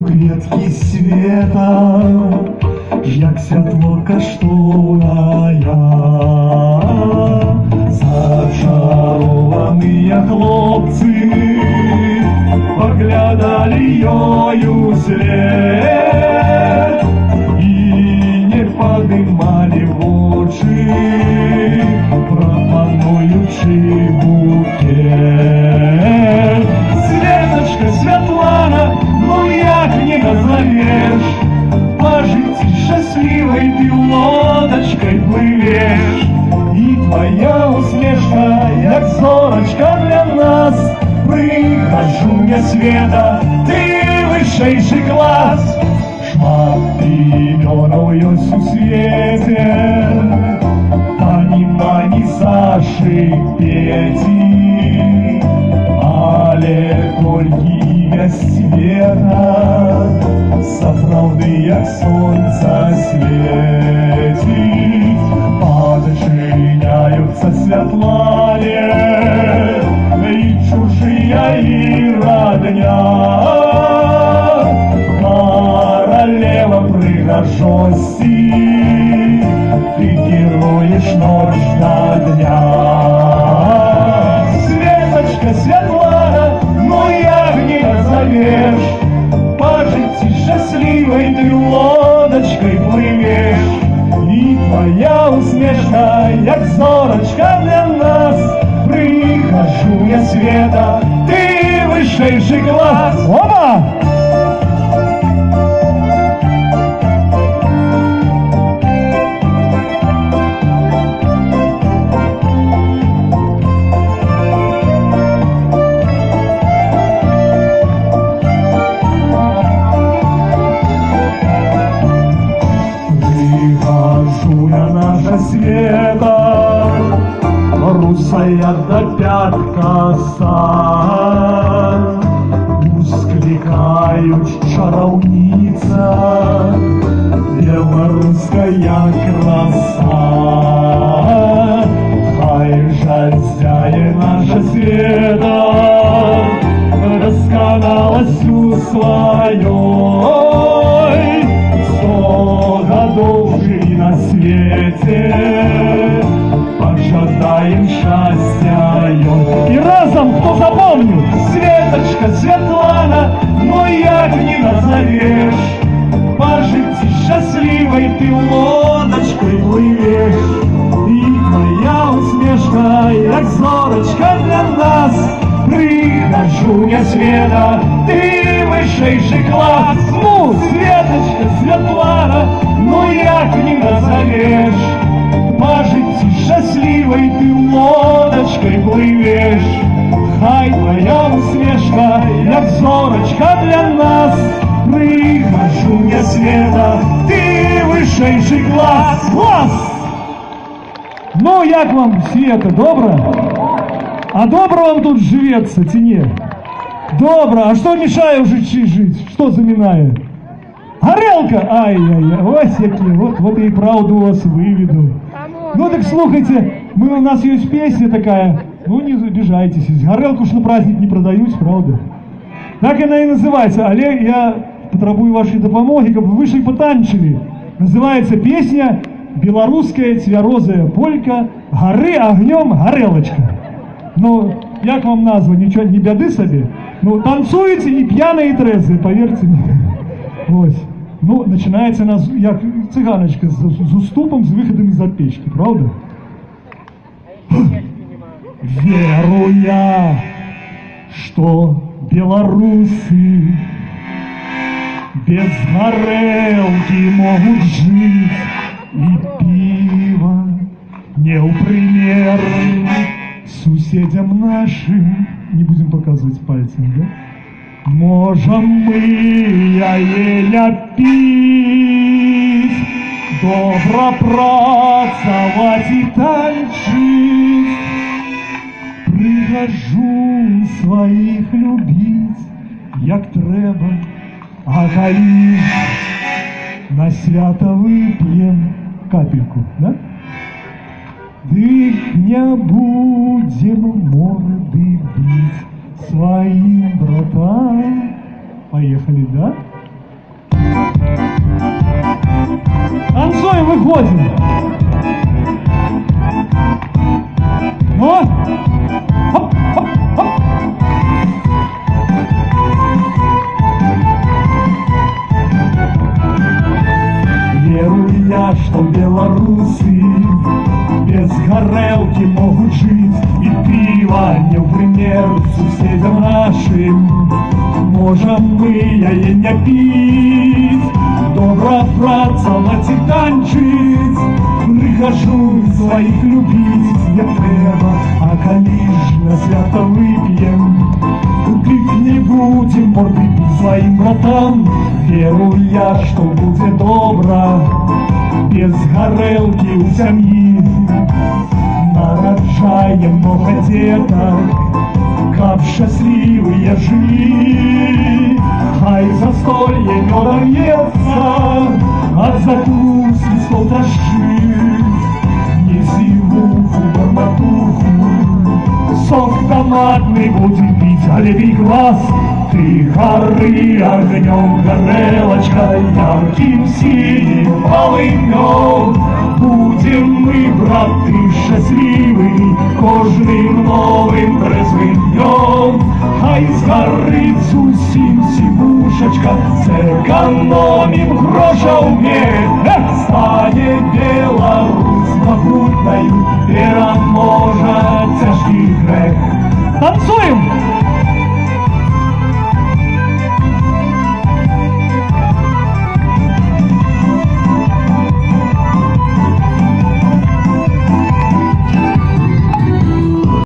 Кветки света, як святло каштуная, зачарованные хлопцы поглядали ёю след и не подымали в очи, пропонуючи букет. Светочка, Святлана, ну як не назовешь, по житті счастливой ты лодочкой плывешь, и твоя усмешка, як зорочка для нас. Прихожу я света, ты высшейший класс, шмат имен ёсць у свете, та нема ні Саши, Пети, але толькі імя света, сапраўды як сонца свеціць, падчыняюцца Святлане и чужие, и родня. Королева пригожости, ты героишь ночь до дня. Светочка, Светлана, ну як не назовешь, по житті счастливой ты лодочкой плывешь, и твоя усмешка, як зорочка для нас. Прихожу я света, ты высшейший класс. Оба! Прихожу я наша света, русая до пят коса, ускликають чарівниця, белорусская краса. Хай жаль зяє наша света, расканалась у своей, 100 годов живи на свете, пожадаем счастья ей. И разом, кто запомнил? Светочка, Светлана, но як не назовешь, по житті счастливой ты лодочкой плывешь, и твоя усмешка, як зорочка для нас. Прихожу я света, ты высшейший класс. Ну, Светочка, Светлана, ну як не назовешь, по житті счастливой ты лодочкой плывешь, хай твоя усмешка, як зорочка для нас. Прихожу я света, ты высшейший класс. Класс! Ну, як вам, Света, добро? А добро вам тут живется, ці ні? Добро, а что мешает уже жить? Что заминает? Горелка! Ай-яй-яй, ось які, вот и правду у вас выведу. Ну так слухайте, у нас есть песня такая, ну не обижайтесь, горелку ж на праздник не продают, правда? Так она и называется, але я потребую вашей допомоги, как бы вы же потанчили. Называется песня «Белорусская цвярозая полька, горы огнем горелочка». Ну, як вам назва, ничего, не беды себе? Ну, танцуете и пьяные, и трезвые, поверьте мне. Ось. Ну, начинается нас, як цыганочка с уступом, с выходом из-за печки, правда? Веру я, что белорусы без горелки могут жить, и пиво не у пример соседям нашим, не будем показывать пальцем, да? Можем мы яеля пить, добро працаваць и танчить, прыгажу своих любить, як трэба, а калі на свято выпьем капельку, да? Дык не будем морды бить своим братам. Поехали, да? выходим. Ну, хоп, хоп, хоп. Верую я, что белорусы без горелки могут жить, и пиво не в пример соседям нашим. Можем мы яе не пить, добра працаваць і танчыць, прыхожу своих любить не трэба, а калі ж на свято выпьем, дык не будем морды бить своим братам. Верую я, что будет добра без горелки у сям'і. Нараджаем много деток, каб счастливые жили. Хай застолье медом естся, а закуски стол тащить. Неси муху, барматуху, сок томатный будем пить, а левей глаз. Ты горы огнем, горелочкой, ярким синим полынем. Будем мы, браты, счастливы кожным новым трезвым днем. Хай згорить усім сівушечка, зекономим гроша вместе. Стане Беларусь могутною, пераможа тяжкий грех. Танцуем!